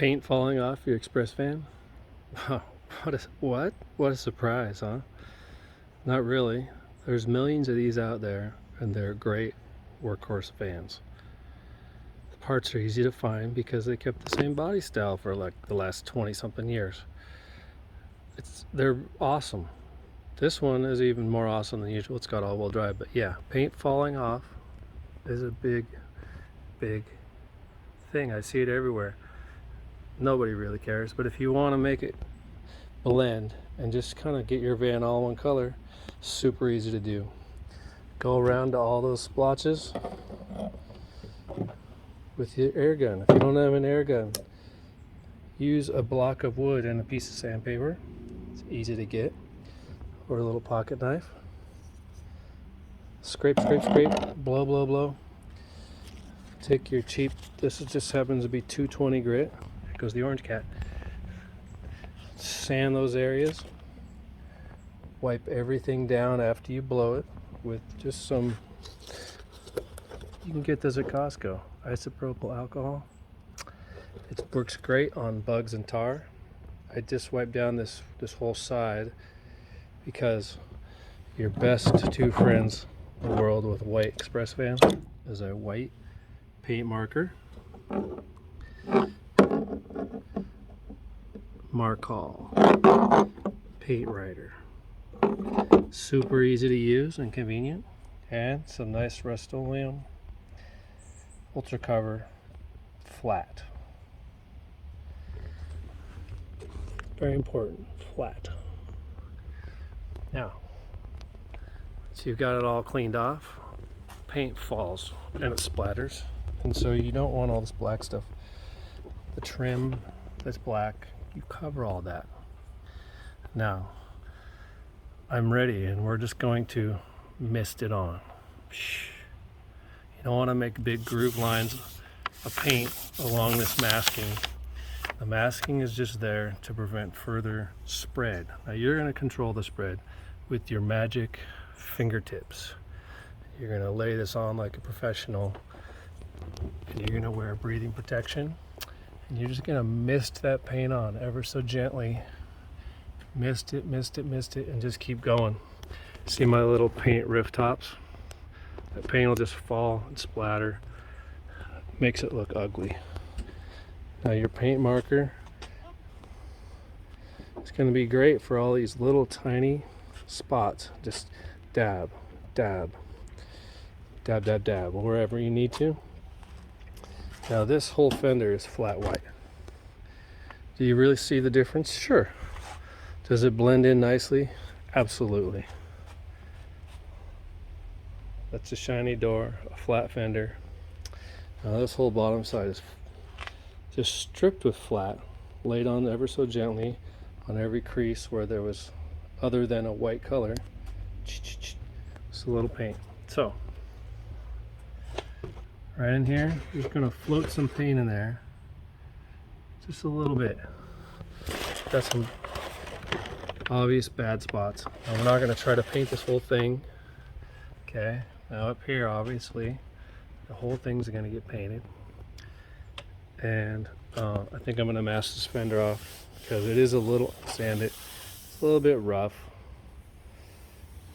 Paint falling off your Express van? What a surprise, huh? Not really. There's millions of these out there, and they're great workhorse vans. The parts are easy to find because they kept the same body style for like the last 20 something years. They're awesome. This one is even more awesome than usual. It's got all-wheel drive, but yeah, paint falling off is a big thing. I see it everywhere. Nobody really cares, but if you want to make it blend and just kind of get your van all one color, super easy to do. Go around to all those splotches with your air gun. If you don't have an air gun, use a block of wood and a piece of sandpaper. It's easy to get, or a little pocket knife. Scrape, blow, blow. Take your cheap, this just happens to be 220 grit. Here goes the orange cat. Sand those areas. Wipe everything down after you blow it with just some, you can get this at Costco, isopropyl alcohol. It works great on bugs and tar. I just wiped down this whole side because your best two friends in the world with a white Express van is a white paint marker, Markall paint writer. Super easy to use and convenient, and some nice Rust-Oleum ultra cover flat. Very important, flat. Now, so you've got it all cleaned off, paint falls and it splatters, and so you don't want all this black stuff. The trim that's black, you cover all that. Now, I'm ready, and we're just going to mist it on. You don't want to make big groove lines of paint along this masking. The masking is just there to prevent further spread. Now you're going to control the spread with your magic fingertips. You're going to lay this on like a professional, and you're going to wear breathing protection, and you're just going to mist that paint on ever so gently. Mist it, and just keep going. See my little paint rift tops? That paint will just fall and splatter. Makes it look ugly. Now your paint marker is going to be great for all these little tiny spots. Just dab, wherever you need to. Now this whole fender is flat white. Do you really see the difference? Sure. Does it blend in nicely? Absolutely. That's a shiny door, a flat fender. Now this whole bottom side is just stripped with flat, laid on ever so gently on every crease where there was other than a white color. Just a little paint. So, right in here, you're just gonna float some paint in there. Just a little bit. Got some obvious bad spots. Now we're not going to try to paint this whole thing. Okay, now up here obviously the whole thing's going to get painted, and I think I'm going to mask this fender off because it is a little sanded. It's a little bit rough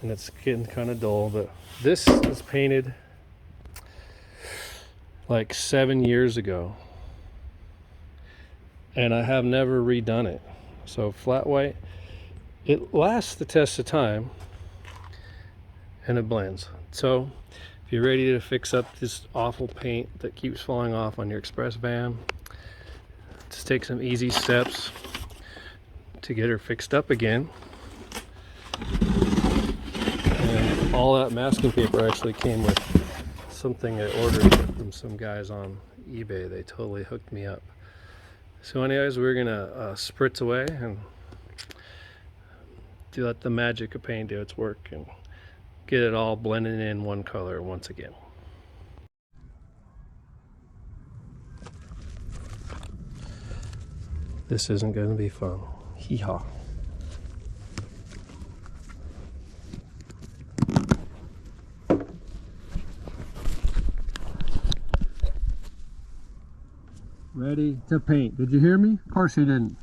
and it's getting kind of dull, but this was painted like 7 years ago and I have never redone it. So flat white, it lasts the test of time and it blends. So if you're ready to fix up this awful paint that keeps falling off on your Express van, just take some easy steps to get her fixed up again. And all that masking paper actually came with something I ordered from some guys on eBay. They totally hooked me up. So anyways, we're gonna spritz away and let the magic of paint do its work and get it all blended in one color once again. This isn't going to be fun. Hee-haw. Ready to paint. Did you hear me? Of course you didn't.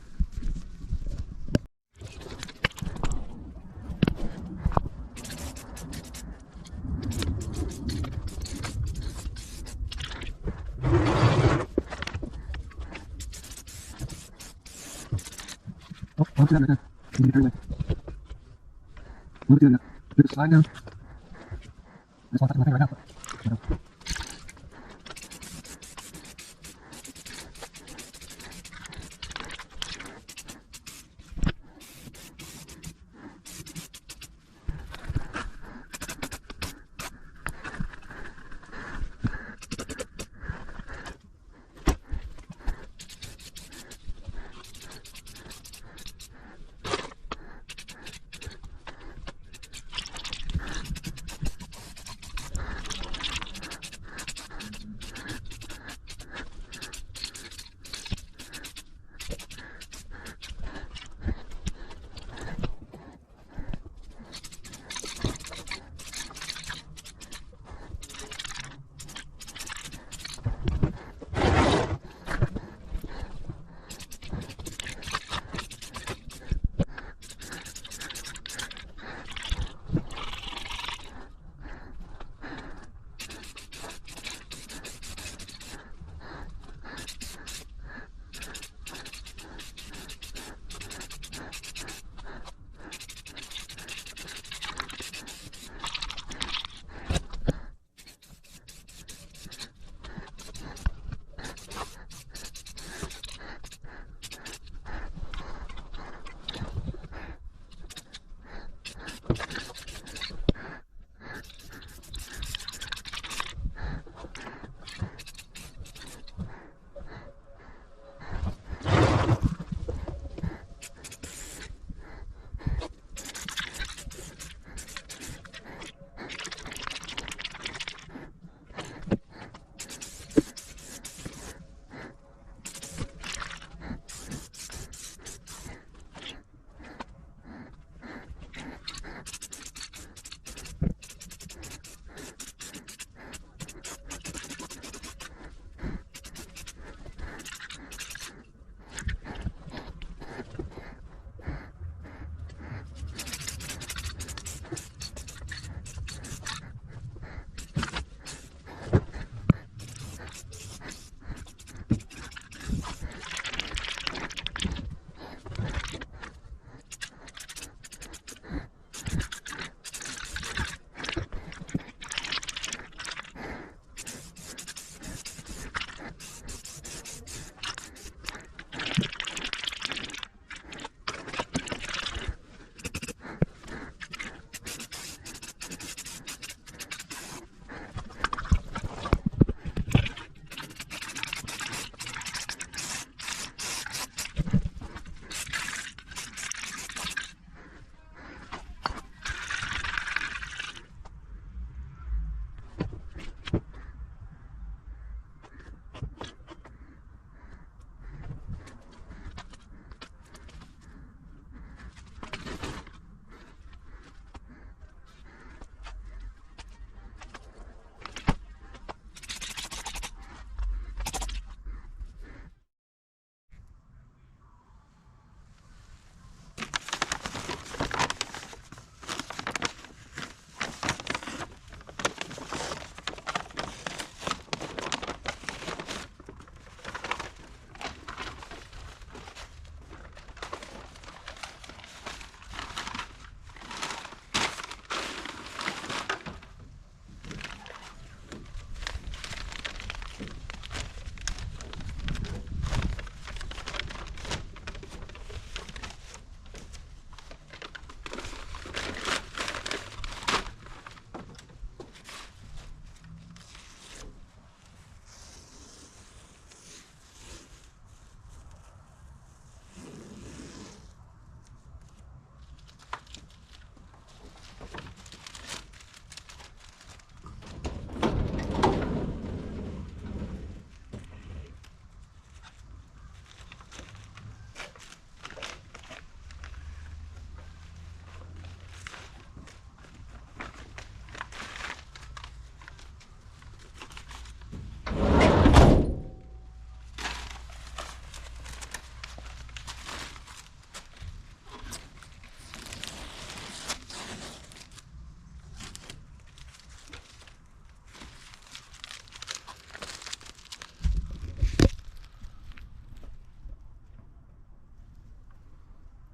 Oh, don't do that right now. You get carried away. Don't do that. Do the slide down. I just want to touch my finger right now.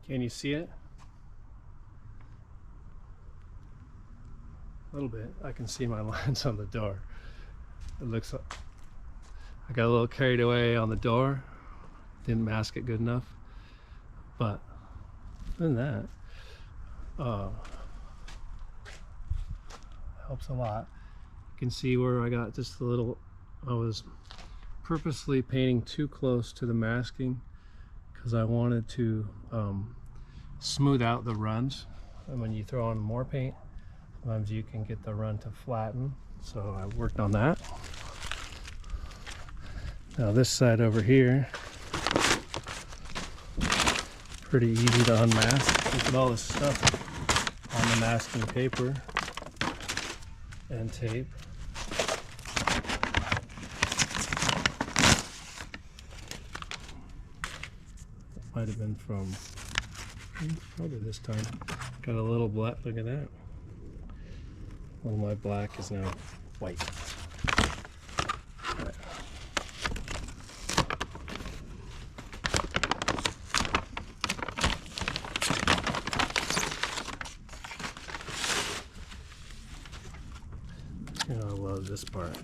Can you see it? A little bit. I can see my lines on the door. It looks like I got a little carried away on the door. Didn't mask it good enough. But other than that, helps a lot. You can see where I got just a little, I was purposely painting too close to the masking because I wanted to smooth out the runs. And when you throw on more paint, sometimes you can get the run to flatten. So I worked on that. Now this side over here, pretty easy to unmask. Look at all this stuff on the masking paper and tape. Might have been from probably this time. Got a little black. Look at that. All my black is now white. Right. I love this part.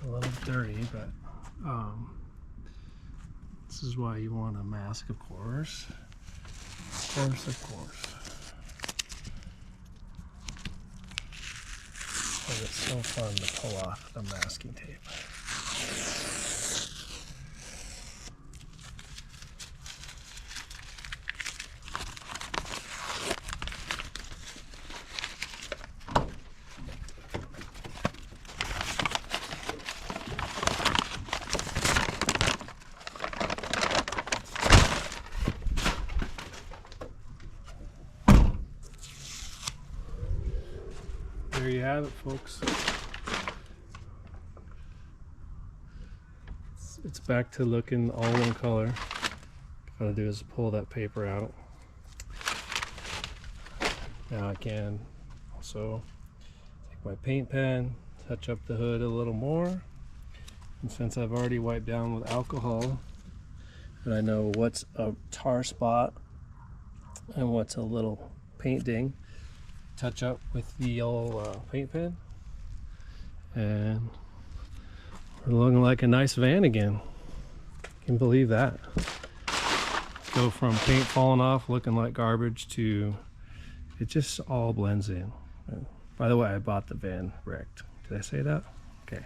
A little dirty, but this is why you want a mask, of course. Of course. But it's so fun to pull off the masking tape. There you have it, folks. It's back to looking all one color. All I do is pull that paper out. Now I can also take my paint pen, touch up the hood a little more. And since I've already wiped down with alcohol, and I know what's a tar spot and what's a little paint ding, touch up with the old paint pen, and we're looking like a nice van again. Can believe that. Go from paint falling off looking like garbage to it just all blends in. By the way, I bought the van wrecked. Did I say that? Okay.